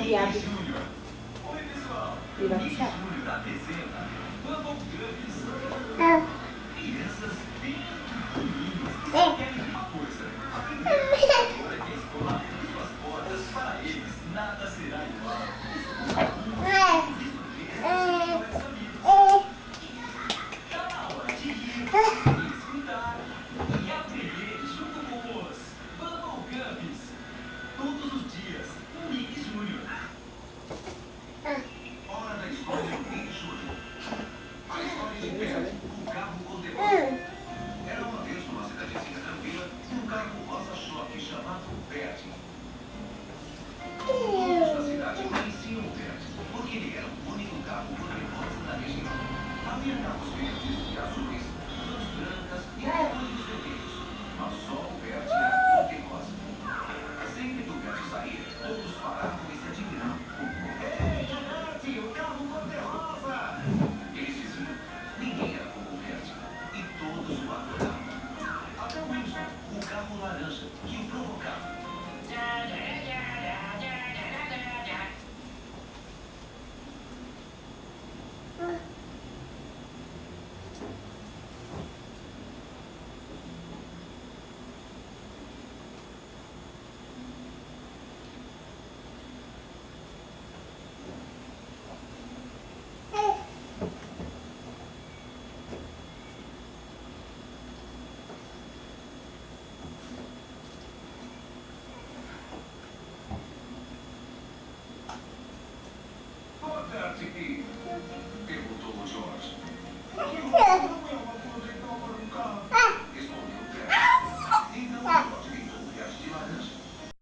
viado Júnior. Oi, pessoal. O Nick privatizado. Júnior apresenta Bubble Guppies. Crianças bem pequenininhas que só querem uma coisa: aprender. Agora que a escola abriu suas portas para eles, nada será igual. Descubra mundos cheios de surpresas e melhores amigos. Tá na hora de rir, escutar e aprender junto com os Bubble Guppies. Todos os dias, no Nick Júnior. Hora da história do Nick Júnior. A história de Perry, o carro cor-de-rosa. Era uma vez numa cidadezinha tranquila um carro rosa-choque chamado Perry.